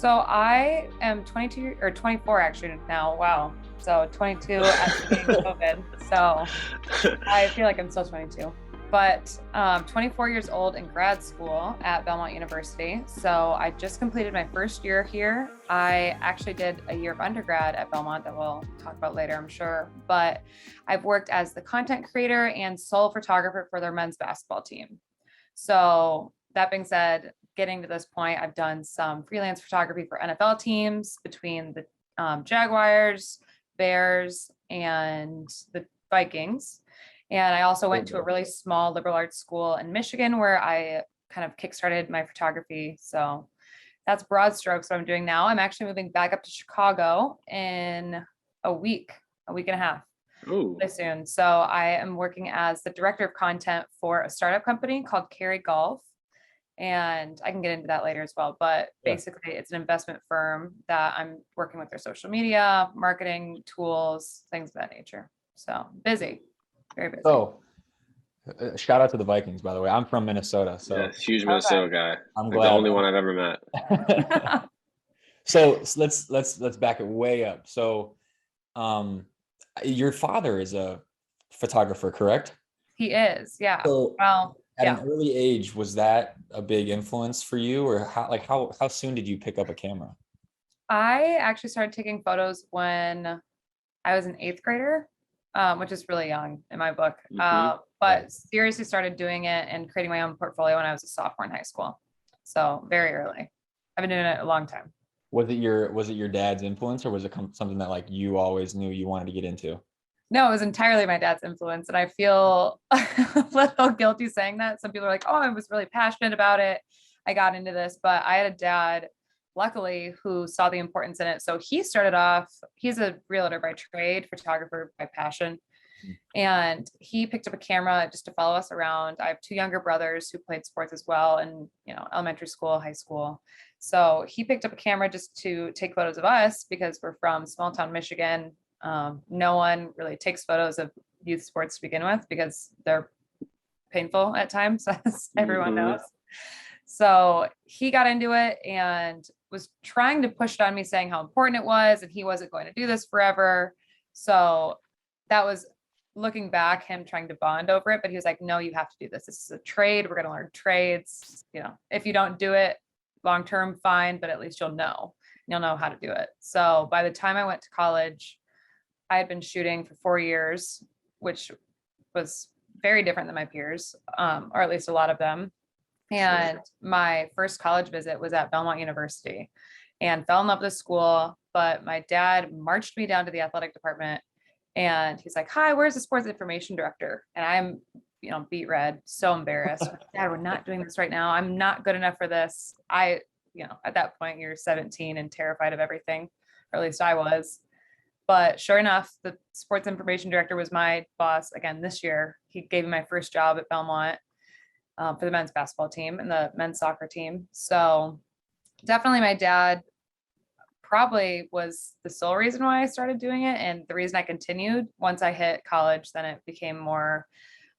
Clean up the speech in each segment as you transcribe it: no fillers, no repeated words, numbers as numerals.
So I am 22 or 24 actually now. Wow. So 22 at the beginning of COVID. So I feel like I'm still 22, but 24 years old in grad school at Belmont University. So I just completed my first year here. I actually did a year of undergrad at Belmont that we'll talk about later, I'm sure. But I've worked as the content creator and sole photographer for their men's basketball team. So that being said, getting to this point, I've done some freelance photography for NFL teams between the Jaguars, Bears, and the Vikings. And I also went to a really small liberal arts school in Michigan where I kind of kickstarted my photography. So that's broad strokes what I'm doing now. I'm actually moving back up to Chicago in a week and a half. Ooh. Really soon. So I am working as the director of content for a startup company called Carry Golf. And I can get into that later as well. But basically, it's an investment firm that I'm working with their social media, marketing tools, things of that nature. So busy, very busy. So, shout out to the Vikings, by the way. I'm from Minnesota, so Yeah, huge Minnesota guy. I'm like glad. the only one I've ever met. So let's back it way up. So, your father is a photographer, correct? He is, yeah. So Well, at yeah. an early age, was that a big influence for you, or how soon did you pick up a camera? I actually started taking photos when I was an eighth grader, which is really young in my book. But seriously started doing it and creating my own portfolio when I was a sophomore in high school. So very early. I've been doing it a long time. Was it your dad's influence, or was it something that like you always knew you wanted to get into? No, it was entirely my dad's influence. And I feel a little guilty saying that. Some people are like, oh, I was really passionate about it. I got into this, but I had a dad, luckily, who saw the importance in it. So he started off, he's a realtor by trade, photographer by passion. And he picked up a camera just to follow us around. I have two younger brothers who played sports as well in, elementary school, high school. So he picked up a camera just to take photos of us because we're from small town Michigan. No one really takes photos of youth sports to begin with because they're painful at times, as everyone knows. So he got into it and was trying to push it on me, saying how important it was, and he wasn't going to do this forever. So that was, looking back, him trying to bond over it, but he was like, no, you have to do this. This is a trade. We're going to learn trades. If you don't do it long term, fine, but at least you'll know how to do it. So by the time I went to college, I had been shooting for 4 years, which was very different than my peers, or at least a lot of them. And my first college visit was at Belmont University and fell in love with the school. But my dad marched me down to the athletic department and he's like, hi, where's the sports information director? And I'm, beat red, so embarrassed. Dad, we're not doing this right now. I'm not good enough for this. At that point, you're 17 and terrified of everything, or at least I was. But sure enough, the sports information director was my boss again this year. He gave me my first job at Belmont for the men's basketball team and the men's soccer team. So definitely my dad probably was the sole reason why I started doing it. And the reason I continued once I hit college, then it became more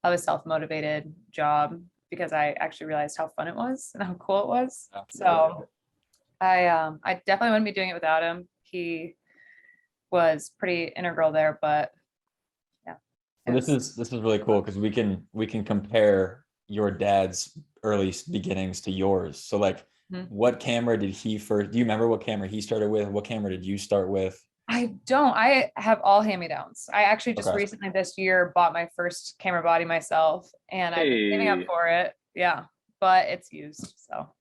of a self-motivated job because I actually realized how fun it was and how cool it was. So I definitely wouldn't be doing it without him. He was pretty integral there, but yeah. This is really cool because we can compare your dad's early beginnings to yours. So like, what camera did he first? Do you remember what camera he started with? What camera did you start with? I don't. I have all hand-me-downs. I actually just recently this year bought my first camera body myself, and I've been saving up for it. Yeah, but it's used, so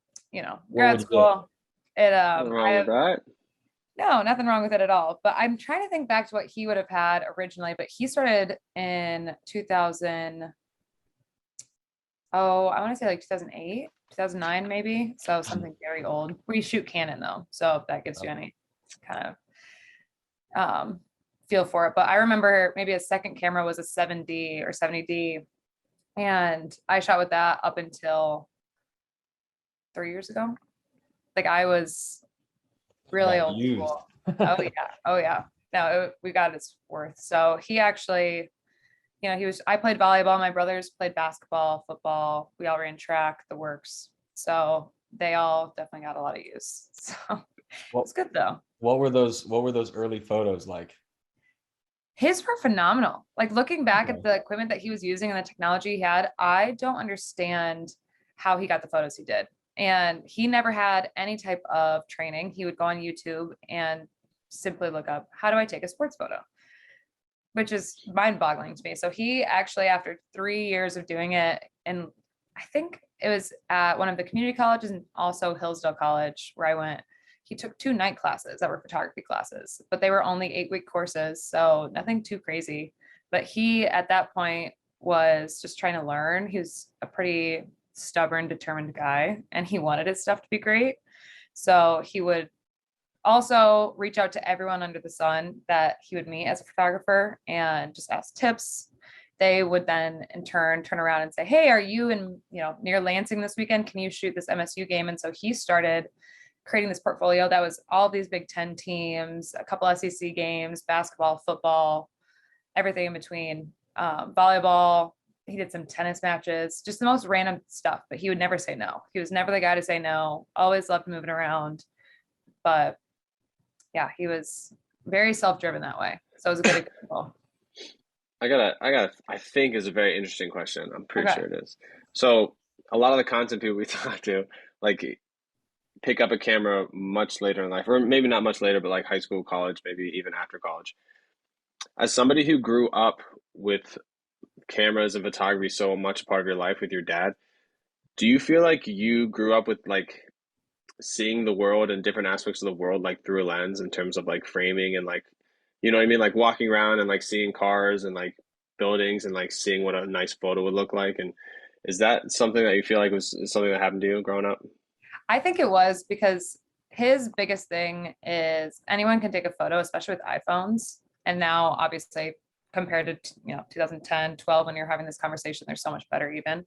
grad school. Nothing wrong with that. No, nothing wrong with it at all. But I'm trying to think back to what he would have had originally. But he started in 2000. Oh, I want to say like 2008, 2009, maybe. So something very old. We shoot Canon though, so if that gives you any kind of feel for it. But I remember maybe a second camera was a 7D or 70D, and I shot with that up until 3 years ago. Like I was really old school. Oh yeah. No, we got its worth. So he actually, I played volleyball. My brothers played basketball, football. We all ran track, the works. So they all definitely got a lot of use. So It's good though. What were those early photos like? His were phenomenal. Like looking back at the equipment that he was using and the technology he had, I don't understand how he got the photos he did. And he never had any type of training. He would go on YouTube and simply look up, how do I take a sports photo? Which is mind-boggling to me. So he actually, after 3 years of doing it, and I think it was at one of the community colleges and also Hillsdale College where I went, he took 2 night classes that were photography classes, but they were only 8-week courses. So nothing too crazy. But he, at that point, was just trying to learn. He was a pretty stubborn, determined guy, and he wanted his stuff to be great. So he would also reach out to everyone under the sun that he would meet as a photographer and just ask tips. They would then in turn around and say, hey, are you in, near Lansing this weekend? Can you shoot this MSU game? And so he started creating this portfolio that was all these Big Ten teams, a couple SEC games, basketball, football, everything in between, volleyball. He did some tennis matches, just the most random stuff, but he would never say no. He was never the guy to say no, always loved moving around. But yeah, he was very self-driven that way. So it was a good example. I think is a very interesting question. I'm pretty sure it is. So a lot of the content people we talk to, like, pick up a camera much later in life, or maybe not much later, but like high school, college, maybe even after college. As somebody who grew up with cameras and photography so much part of your life with your dad, do you feel like you grew up with like seeing the world and different aspects of the world like through a lens in terms of like framing and like, you know what I mean? Like walking around and like seeing cars and like buildings and like seeing what a nice photo would look like. And is that something that you feel like was something that happened to you growing up? I think it was because his biggest thing is anyone can take a photo, especially with iPhones. And now obviously compared to 2010, 12, when you're having this conversation, they're so much better even.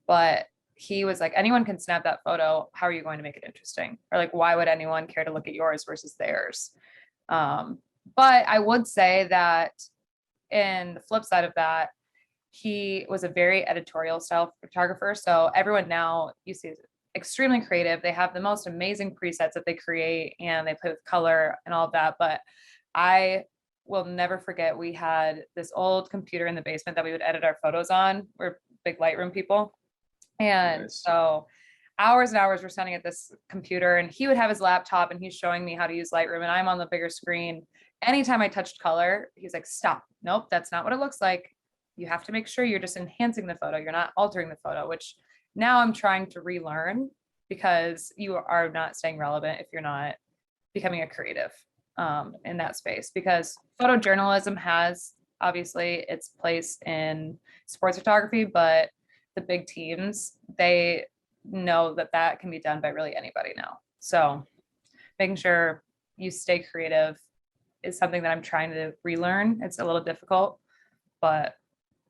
But he was like, anyone can snap that photo. How are you going to make it interesting? Or like, why would anyone care to look at yours versus theirs? But I would say that in the flip side of that, he was a very editorial style photographer. So everyone now you see is extremely creative. They have the most amazing presets that they create and they play with color and all of that. But I will never forget, we had this old computer in the basement that we would edit our photos on. We're big Lightroom people. And Nice. so hours and hours we're standing at this computer and he would have his laptop and he's showing me how to use Lightroom and I'm on the bigger screen. Anytime I touched color, he's like, stop. Nope, that's not what it looks like. You have to make sure you're just enhancing the photo. You're not altering the photo, which now I'm trying to relearn because you are not staying relevant if you're not becoming a creative in that space. Because photojournalism has obviously its place in sports photography, but the big teams, they know that that can be done by really anybody now. So making sure you stay creative is something that I'm trying to relearn. It's a little difficult, but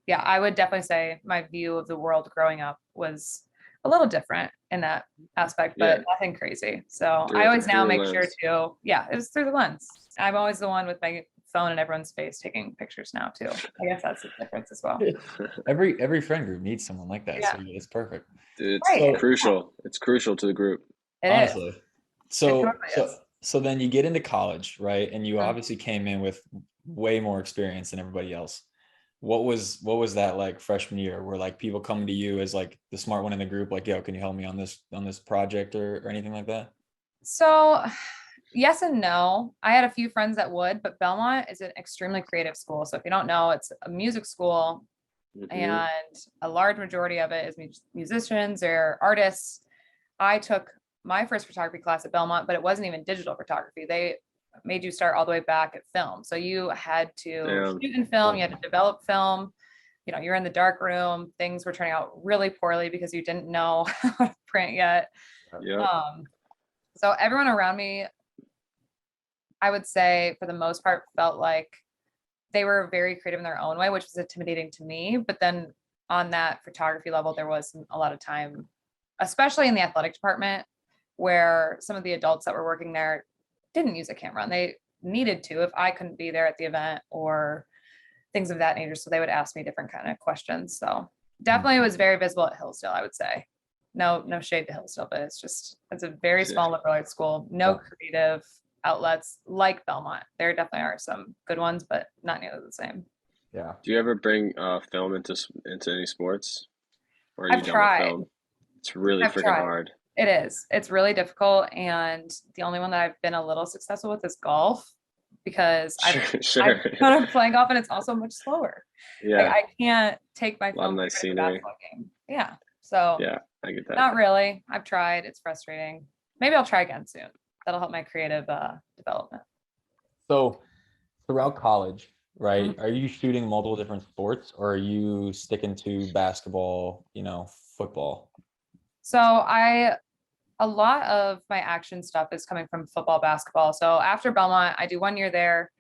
yeah, I would definitely say my view of the world growing up was a little different in that aspect, but nothing crazy. So I always now make sure to, it was through the lens. I'm always the one with my phone in everyone's face taking pictures now too. I guess that's the difference as well. Every friend group needs someone like that. So it's perfect. Dude, it's crucial. It's crucial to the group. Honestly. So then you get into college, right? And you obviously came in with way more experience than everybody else. What was that like freshman year? Were like people coming to you as like the smart one in the group, like, yo, can you help me on this project or anything like that? So yes and no. I had a few friends that would, but Belmont is an extremely creative school. So if you don't know, it's a music school and a large majority of it is musicians or artists. I took my first photography class at Belmont, but it wasn't even digital photography. They made you start all the way back at film. So you had to shoot in film, you had to develop film, you're in the dark room, things were turning out really poorly because you didn't know how to print yet. So everyone around me, I would say for the most part, felt like they were very creative in their own way, which was intimidating to me. But then on that photography level, there was a lot of time, especially in the athletic department, where some of the adults that were working there didn't use a camera and they needed to if I couldn't be there at the event or things of that nature. So they would ask me different kind of questions. So definitely it was very visible at Hillsdale, I would say. no shade to Hillsdale, but it's a very small liberal arts school. No creative outlets like Belmont. There definitely are some good ones, but not nearly the same. Yeah. Do you ever bring film into any sports, or are you I've done with tried. film? It's really I've freaking tried. hard. It is. It's really difficult. And the only one that I've been a little successful with is golf, because Sure. I've been playing golf and it's also much slower. Yeah. Like I can't take my A lot of phone nice to a scenery. basketball game. Yeah. So Yeah, I get that. not really. I've tried. It's frustrating. Maybe I'll try again soon. That'll help my creative development. So throughout college, right, Mhm. are you shooting multiple different sports, or are you sticking to basketball, football? So a lot of my action stuff is coming from football, basketball. So after Belmont, I do 1 year there,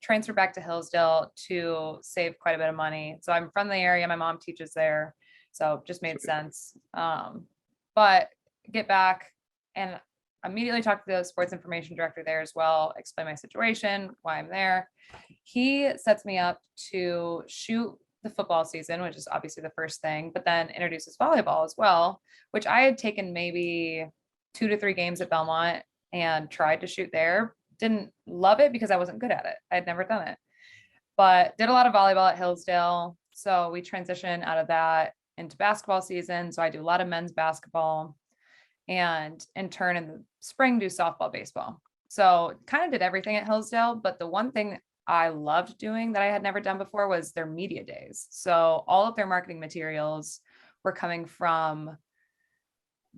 transfer back to Hillsdale to save quite a bit of money. So I'm from the area. My mom teaches there. So it just made sense. But get back and immediately talk to the sports information director there as well, explain my situation, why I'm there. He sets me up to shoot the football season, which is obviously the first thing, but then introduces volleyball as well, which I had taken maybe 2 to 3 games at Belmont and tried to shoot there. Didn't love it because I wasn't good at it. I'd never done it, but did a lot of volleyball at Hillsdale. So we transition out of that into basketball season. So I do a lot of men's basketball, and in turn in the spring do softball, baseball. So kind of did everything at Hillsdale, but the one thing I loved doing that I had never done before was their media days. So all of their marketing materials were coming from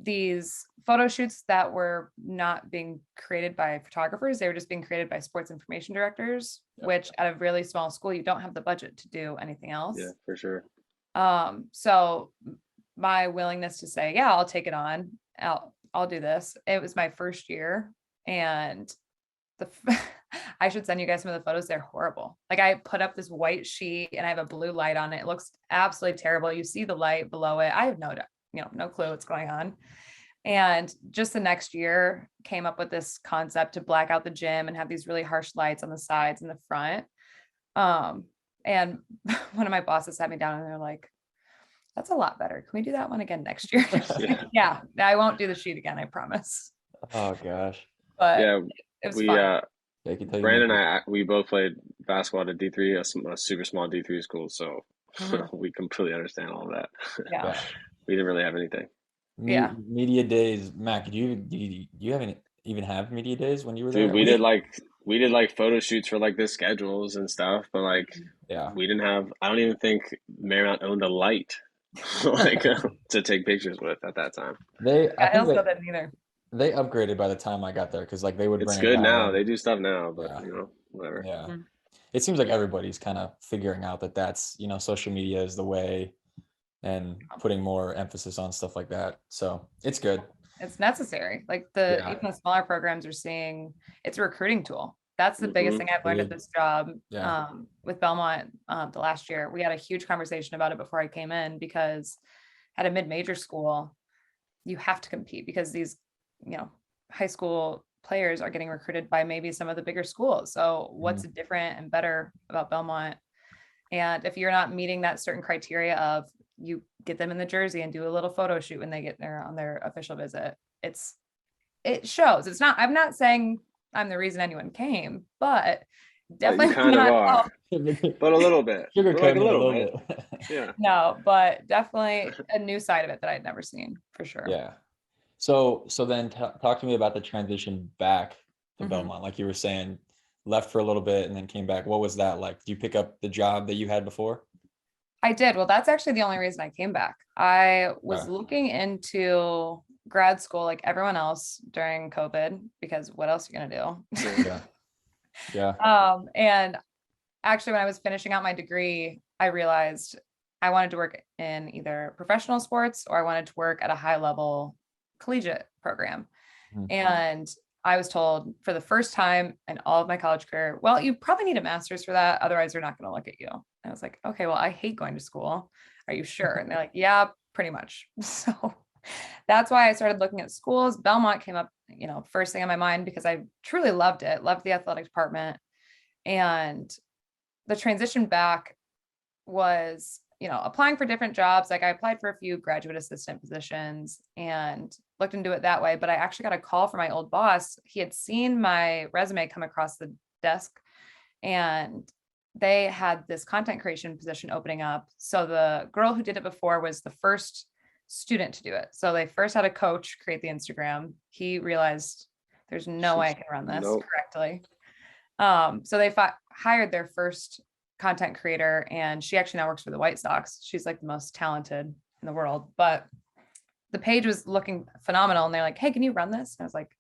these photo shoots that were not being created by photographers. They were just being created by sports information directors, which at a really small school, you don't have the budget to do anything else. Yeah, for sure. So my willingness to say, yeah, I'll take it on. I'll do this. It was my first year, and I should send you guys some of the photos. They're horrible. Like I put up this white sheet and I have a blue light on it. It looks absolutely terrible. You see the light below it. I have no clue what's going on. And just the next year came up with this concept to black out the gym and have these really harsh lights on the sides and the front. And one of my bosses sat me down and they're like, that's a lot better. Can we do that one again next year? Yeah, I won't do the sheet again, I promise. Oh gosh. But yeah, it was fun. Brandon and I, we both played basketball at D3, a super small D3 school, so we completely understand all of that. Yeah. We didn't really have anything. Media days, Mac. Do you even have media days when you were there? Dude, we did like photo shoots for like the schedules and stuff, but like we didn't have. I don't even think Marymount owned a light to take pictures with at that time. I also didn't either. They upgraded by the time I got there, because like they would bring. It's good now. They do stuff now, but whatever. Yeah, it seems like everybody's kind of figuring out that that's social media is the way, and putting more emphasis on stuff like that. So it's good. It's necessary. Like even the smaller programs are seeing it's a recruiting tool. That's the biggest thing I've learned at this job. With Belmont, the last year, we had a huge conversation about it before I came in, because at a mid-major school, you have to compete because these, high school players are getting recruited by maybe some of the bigger schools. So what's different and better about Belmont? And if you're not meeting that certain criteria of you get them in the jersey and do a little photo shoot when they get there on their official visit, it shows. I'm not saying I'm the reason anyone came, but definitely you kind of are, but a little bit. Like a little bit. Yeah. No, but definitely a new side of it that I'd never seen, for sure. Yeah. So then talk to me about the transition back to Belmont. Like you were saying, left for a little bit and then came back. What was that like? Did you pick up the job that you had before? I did. Well, that's actually the only reason I came back. I was looking into grad school like everyone else during COVID, because what else are you gonna do? Yeah. And actually, when I was finishing out my degree, I realized I wanted to work in either professional sports or I wanted to work at a high level collegiate program. And I was told for the first time in all of my college career, well, you probably need a master's for that. Otherwise, they're not going to look at you. And I was like, okay, well, I hate going to school. Are you sure? And they're like, yeah, pretty much. So that's why I started looking at schools. Belmont came up, first thing on my mind, because I truly loved it, loved the athletic department. And the transition back was applying for different jobs. Like I applied for a few graduate assistant positions and looked into it that way. But I actually got a call from my old boss. He had seen my resume come across the desk and they had this content creation position opening up. So the girl who did it before was the first student to do it. So they first had a coach create the Instagram. He realized there's no way I can run this correctly. So they hired their first content creator, and she actually now works for the White Sox. She's like the most talented in the world, but the page was looking phenomenal. And they're like, hey, can you run this? And I was like,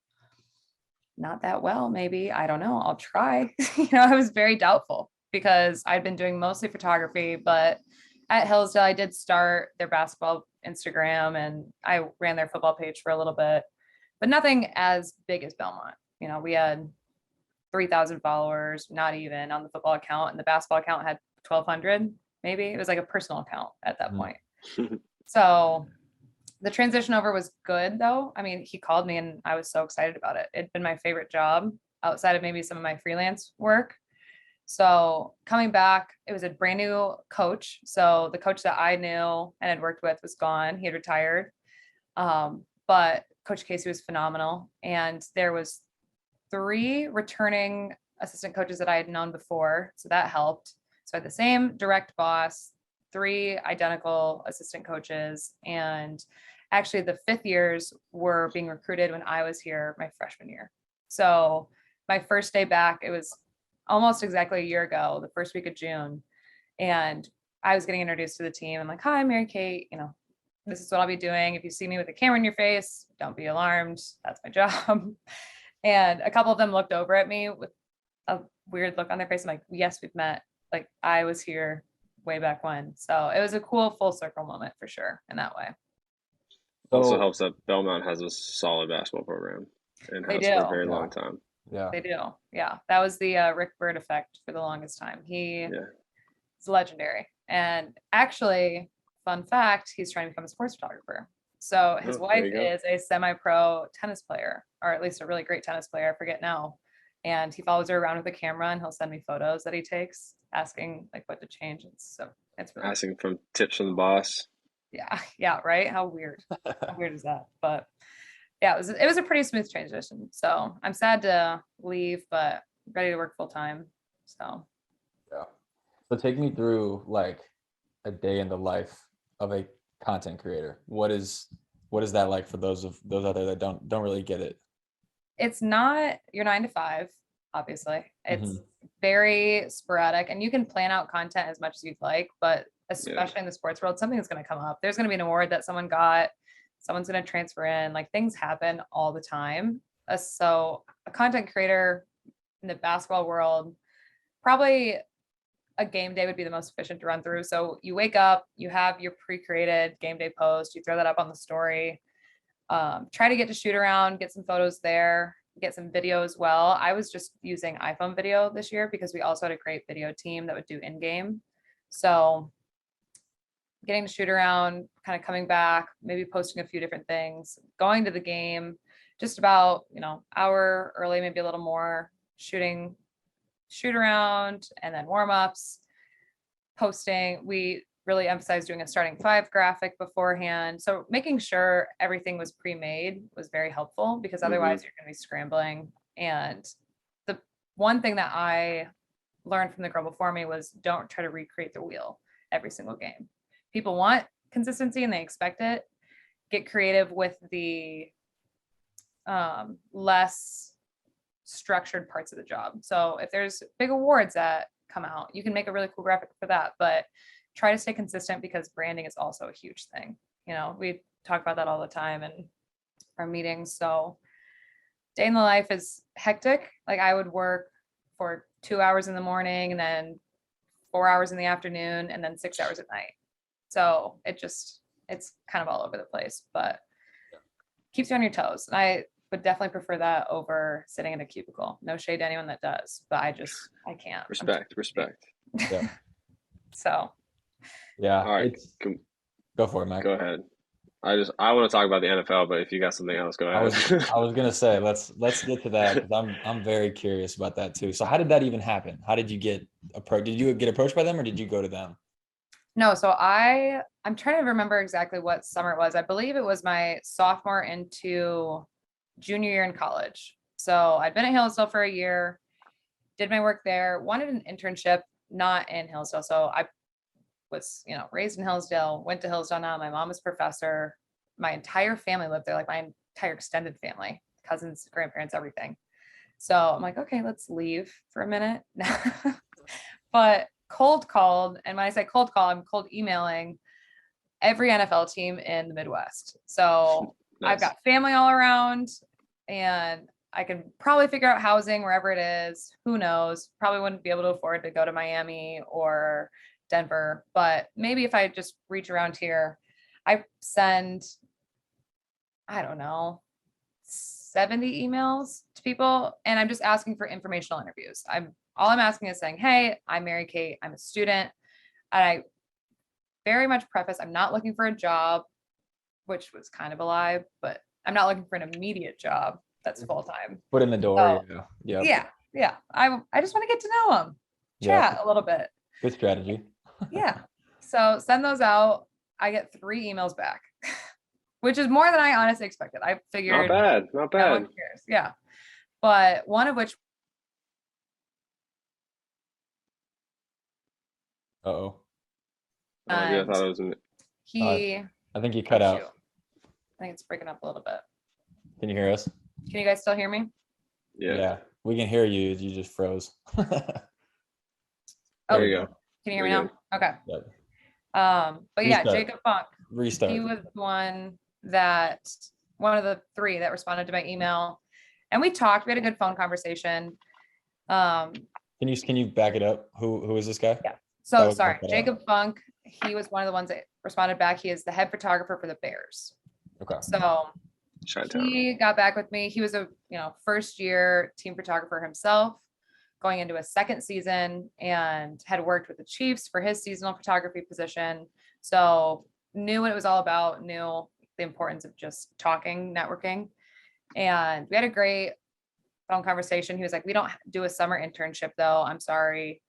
not that well, maybe. I don't know. I'll try. I was very doubtful because I'd been doing mostly photography, but at Hillsdale, I did start their basketball Instagram and I ran their football page for a little bit, but nothing as big as Belmont. We had 3,000 followers, not even on the football account, and the basketball account had 1,200, maybe. It was like a personal account at that point. So the transition over was good though. I mean, he called me and I was so excited about it. It'd been my favorite job outside of maybe some of my freelance work. So coming back, it was a brand new coach. So the coach that I knew and had worked with was gone. He had retired. But Coach Casey was phenomenal. And there was 3 returning assistant coaches that I had known before. So that helped. So I had the same direct boss, 3 identical assistant coaches. And actually the 5th years were being recruited when I was here my freshman year. So my first day back, it was almost exactly a year ago, the first week of June. And I was getting introduced to the team. I'm like, hi, Mary-Kate, this is what I'll be doing. If you see me with a camera in your face, don't be alarmed. That's my job. And a couple of them looked over at me with a weird look on their face. I'm like, yes, we've met. Like I was here way back when. So it was a cool full circle moment for sure in that way. Also helps that Belmont has a solid basketball program and has for a very long time. Yeah, they do. Yeah, that was the Rick Bird effect for the longest time. He's legendary. And actually, fun fact, he's trying to become a sports photographer. So his wife is a semi-pro tennis player, or at least a really great tennis player. I forget now. And he follows her around with a camera and he'll send me photos that he takes asking like what to change. It's really asking from tips from the boss. Yeah, right. How weird. How weird is that? But yeah, it was a pretty smooth transition. So I'm sad to leave, but ready to work full time. So take me through like a day in the life of a content creator. What is that like for those out there that don't really get it? It's not your 9 to 5, obviously. It's very sporadic, and you can plan out content as much as you'd like, but especially in the sports world, something's going to come up. There's going to be an award that someone got, someone's going to transfer in, like things happen all the time. So a content creator in the basketball world, probably a game day would be the most efficient to run through. So you wake up, you have your pre-created game day post, you throw that up on the story, try to get to shoot around, get some photos there, get some video as well. I was just using iPhone video this year because we also had a great video team that would do in-game. So getting to shoot around, kind of coming back, maybe posting a few different things, going to the game, just about, hour early, maybe a little more, shoot around, and then warm-ups, posting. We really emphasized doing a starting 5 graphic beforehand. So making sure everything was pre-made was very helpful because otherwise you're going to be scrambling. And the one thing that I learned from the girl before me was don't try to recreate the wheel every single game. People want consistency and they expect it. Get creative with the less structured parts of the job. So if there's big awards that come out, you can make a really cool graphic for that, but try to stay consistent because branding is also a huge thing. We talk about that all the time in our meetings. So day in the life is hectic. Like I would work for 2 hours in the morning and then 4 hours in the afternoon and then 6 hours at night. So it's kind of all over the place, but keeps you on your toes. And I would definitely prefer that over sitting in a cubicle. No shade to anyone that does, but I can't. Respect. Yeah. So. Yeah. All right. Go for it, Mike. Go ahead. I want to talk about the NFL, but if you got something else, go ahead. I was gonna say let's get to that because I'm very curious about that too. So how did that even happen? How did you get approached? Did you get approached by them or did you go to them? No, so I'm trying to remember exactly what summer it was. I believe it was my sophomore into junior year in college. So I'd been at Hillsdale for a year, did my work there, wanted an internship, not in Hillsdale. So I was, raised in Hillsdale, went to Hillsdale now. My mom was a professor. My entire family lived there, like my entire extended family, cousins, grandparents, everything. So I'm like, okay, let's leave for a minute. But cold called, and when I say cold call, I'm cold emailing every NFL team in the Midwest. So I've Nice. got family all around, and I can probably figure out housing wherever it is. Who knows? Probably wouldn't be able to afford to go to Miami or Denver, but maybe if I just reach around here, I send, I don't know, 70 emails to people, and I'm just asking for informational interviews. All I'm asking is saying, hey, I'm MaryKate, I'm a student. And I very much preface, I'm not looking for a job, which was kind of a lie, but I'm not looking for an immediate job that's full time. Foot in the door. Yeah. Yeah. I just want to get to know them, chat a little bit. Good strategy. Yeah. So send those out. I get 3 emails back, which is more than I honestly expected. I figured Not no bad. one cares. Yeah. But one of which Uh-oh. I thought it was I think you cut out. I think it's breaking up a little bit. Can you hear us? Can you guys still hear me? Yeah. We can hear you. You just froze. There you go. Can you hear me now? Okay. Yep. But yeah, Restart. Jacob Funk. Restart. He was one of the 3 that responded to my email, and we talked. We had a good phone conversation. Can you back it up? Who is this guy? Yeah. So sorry, Jacob Funk. He was one of the ones that responded back. He is the head photographer for the Bears. Okay. So he got back with me. He was a first year team photographer himself, going into a second season, and had worked with the Chiefs for his seasonal photography position. So knew what it was all about, knew the importance of just talking, networking. And we had a great phone conversation. He was like, we don't do a summer internship though. I'm sorry.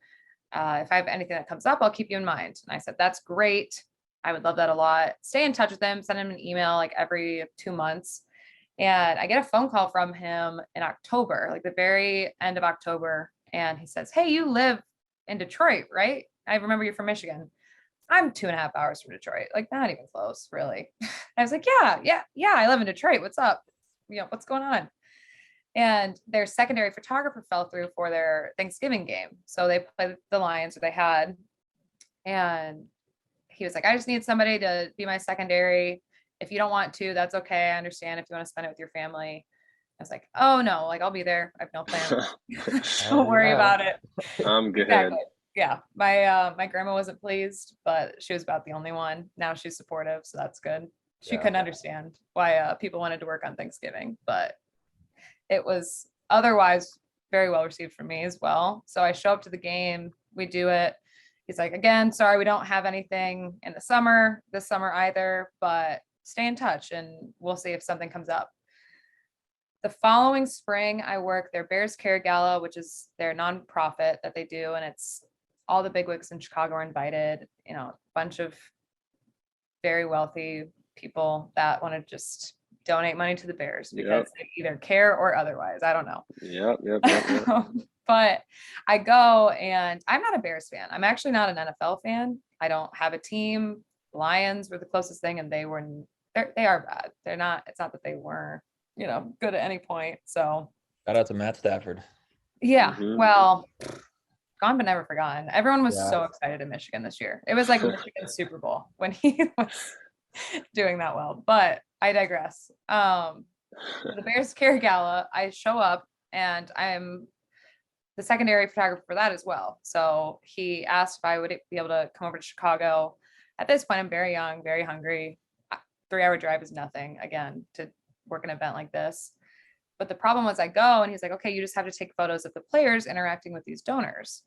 If I have anything that comes up, I'll keep you in mind. And I said, that's great. I would love that a lot. Stay in touch with him, send him an email like every 2 months. And I get a phone call from him in October, like the very end of October. And he says, hey, you live in Detroit, right? I remember you're from Michigan. I'm 2.5 hours from Detroit, like not even close, really. I was like, yeah, I live in Detroit. What's up? What's going on? And their secondary photographer fell through for their Thanksgiving game. So they played the Lions, or they had. And he was like, I just need somebody to be my secondary. If you don't want to, that's okay. I understand if you want to spend it with your family. I was like, oh no, like I'll be there. I have no plans. Don't worry about it. I'm good. Exactly. Yeah. My grandma wasn't pleased, but she was about the only one. Now she's supportive, so that's good. She couldn't understand why people wanted to work on Thanksgiving, but it was otherwise very well received from me as well. So I show up to the game, we do it. He's like, again, sorry, we don't have anything in the summer, this summer either, but stay in touch and we'll see if something comes up. The following spring, I work their Bears Care Gala, which is their nonprofit that they do. And it's all the bigwigs in Chicago are invited, a bunch of very wealthy people that want to just donate money to the Bears because they either care or otherwise. I don't know. Yep. But I go, and I'm not a Bears fan. I'm actually not an NFL fan. I don't have a team. Lions were the closest thing, and they are bad. They're not, it's not that they were, good at any point. So shout out to Matt Stafford. Yeah. Well, gone but never forgotten. Everyone was so excited in Michigan this year. It was like Michigan Super Bowl when he was doing that well, but I digress. The Bears Care Gala, I show up and I'm the secondary photographer for that as well. So he asked if I would be able to come over to Chicago. At this point, I'm very young, very hungry. 3-hour drive is nothing, again, to work an event like this. But the problem was I go and he's like, okay, you just have to take photos of the players interacting with these donors.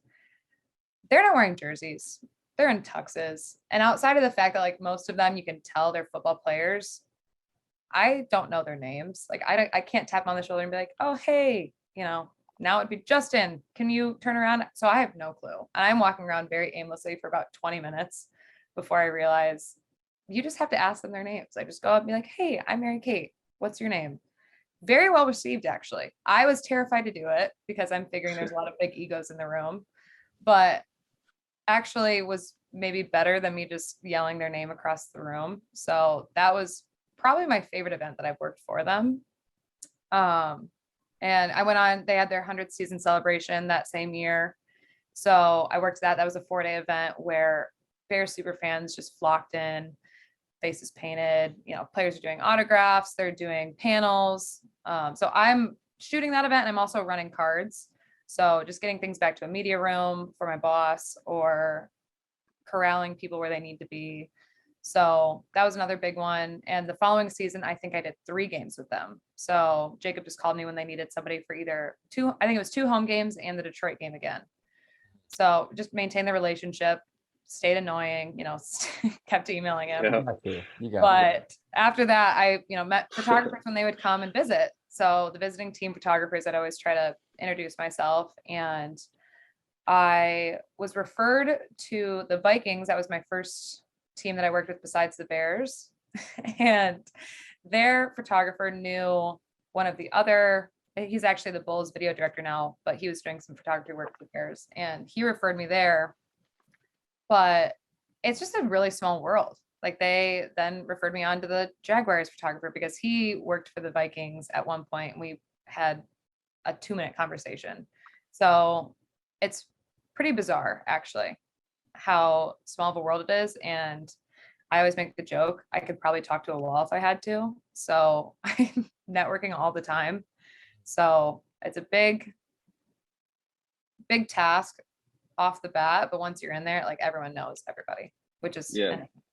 They're not wearing jerseys. They're in tuxes. And outside of the fact that like most of them, you can tell they're football players, I don't know their names. Like I can't tap them on the shoulder and be like, oh, hey, now it'd be Justin, can you turn around? So I have no clue. And I'm walking around very aimlessly for about 20 minutes before I realized you just have to ask them their names. I just go up and be like, hey, I'm MaryKate. What's your name? Very well received, actually. I was terrified to do it because I'm figuring there's a lot of big egos in the room, but actually was maybe better than me just yelling their name across the room. So that was probably my favorite event that I've worked for them. And I went on, they had their 100th season celebration that same year. So I worked that. That was a 4-day event where Bears super fans just flocked in, faces painted, players are doing autographs, they're doing panels. So I'm shooting that event and I'm also running cards. So just getting things back to a media room for my boss or corralling people where they need to be. So that was another big one. And the following season, I think I did 3 games with them. So Jacob just called me when they needed somebody for either 2, I think it was 2 home games and the Detroit game again. So just maintain the relationship, stayed annoying, kept emailing him. Yeah. But after that, I, met photographers when they would come and visit. So the visiting team photographers, I'd always try to introduce myself. And I was referred to the Vikings. That was my first team that I worked with besides the Bears. And their photographer knew one of the other, he's actually the Bulls video director now, but he was doing some photography work with the Bears and he referred me there. But it's just a really small world. Like they then referred me on to the Jaguars photographer because he worked for the Vikings at one point. And we had a 2-minute conversation. So it's pretty bizarre, actually, how small of a world it is. And I always make the joke, I could probably talk to a wall if I had to. So I'm networking all the time. So it's a big task off the bat, but once you're in there, like everyone knows everybody, which is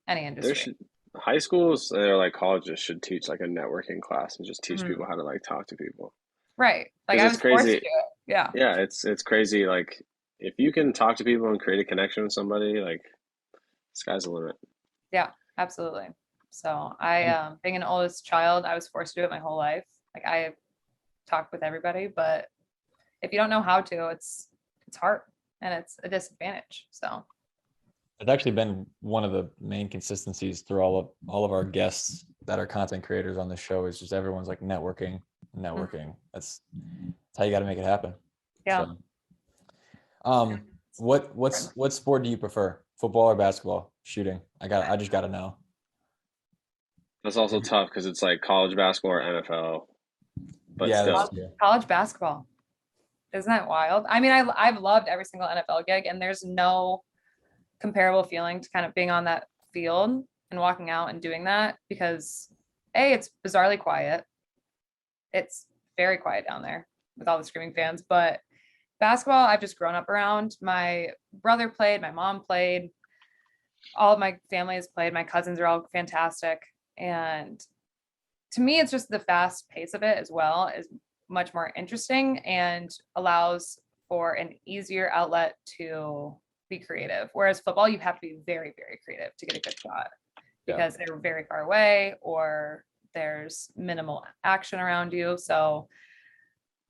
any industry. High schools or like colleges should teach like a networking class and just teach people how to like talk to people. Right. Like I was forced to do it. Yeah. Yeah, it's crazy. Like if you can talk to people and create a connection with somebody, like sky's the limit. Yeah, absolutely. So I, being an oldest child, I was forced to do it my whole life. Like I talk with everybody, but if you don't know how to, it's hard and it's a disadvantage. So it's actually been one of the main consistencies through all of our guests that are content creators on the show is just everyone's like networking. That's how you got to make it happen. Yeah. So, what sport do you prefer? Football or basketball? Shooting. I just got to know. That's also tough because it's like college basketball or NFL. But still, college basketball. Isn't that wild? I mean, I've loved every single NFL gig, and there's no comparable feeling to kind of being on that field and walking out and doing that because it's bizarrely quiet. It's very quiet down there with all the screaming fans, but basketball, I've just grown up around. My brother played, my mom played, all of my family has played, my cousins are all fantastic. And to me, it's just the fast pace of it as well is much more interesting and allows for an easier outlet to be creative. Whereas football, you have to be very, very creative to get a good shot because they're very far away or there's minimal action around you. So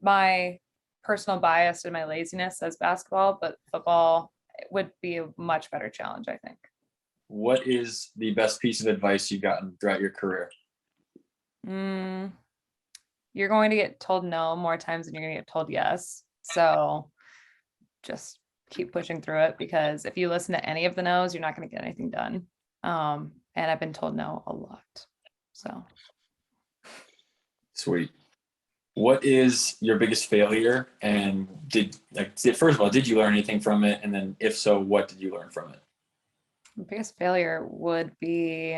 my personal bias and my laziness says basketball, but football would be a much better challenge, I think. What is the best piece of advice you've gotten throughout your career? You're going to get told no more times than you're going to get told yes. So just keep pushing through it because if you listen to any of the no's, you're not going to get anything done. And I've been told no a lot. So sweet. What is your biggest failure? And first of all, did you learn anything from it? And then if so, what did you learn from it? My biggest failure would be,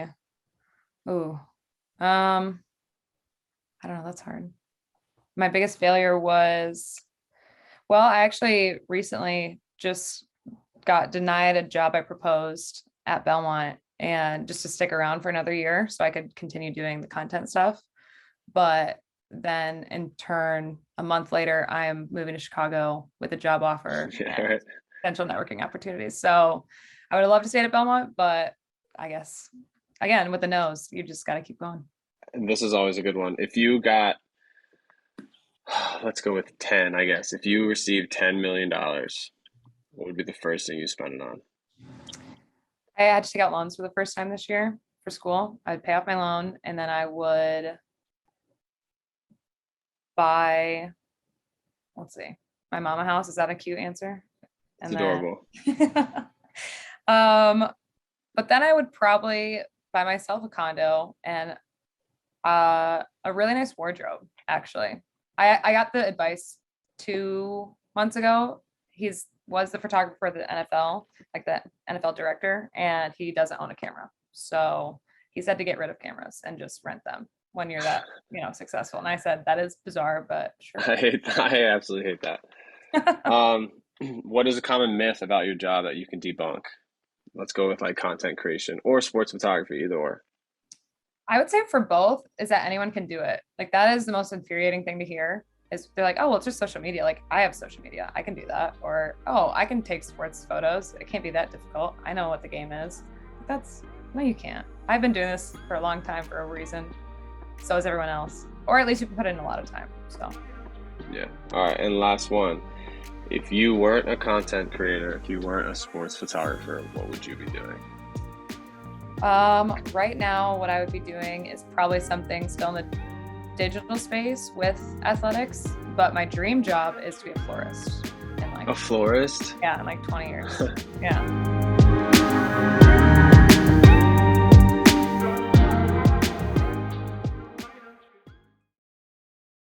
I don't know. That's hard. My biggest failure was, well, I actually recently just got denied a job I proposed at Belmont and just to stick around for another year so I could continue doing the content stuff. But then in turn, a month later, I am moving to Chicago with a job offer and potential networking opportunities. So I would have loved to stay at Belmont, but I guess, again, with the no's, you just got to keep going. And this is always a good one. If you got, let's go with 10, I guess. If you received $10 million, what would be the first thing you spend it on? I had to take out loans for the first time this year for school. I'd pay off my loan and then I would buy, let's see, my mom a house. Is that a cute answer? It's adorable. But then I would probably buy myself a condo and a really nice wardrobe, actually. I got the advice 2 months ago. Was the photographer for the NFL, like the NFL director, and he doesn't own a camera. So he said to get rid of cameras and just rent them when you're that, successful. And I said, that is bizarre, but sure. I absolutely hate that. What is a common myth about your job that you can debunk? Let's go with like content creation or sports photography, either or. I would say for both is that anyone can do it. Like that is the most infuriating thing to hear is they're like, oh, well, it's just social media. Like I have social media. I can do that. Or, oh, I can take sports photos. It can't be that difficult. I know what the game is. No, you can't. I've been doing this for a long time for a reason. So is everyone else. Or at least you can put in a lot of time. So. Yeah. All right. And last one. If you weren't a content creator, if you weren't a sports photographer, what would you be doing? Right now, what I would be doing is probably something still in the digital space with athletics, but my dream job is to be a florist. A florist? Yeah, in like 20 years. Yeah.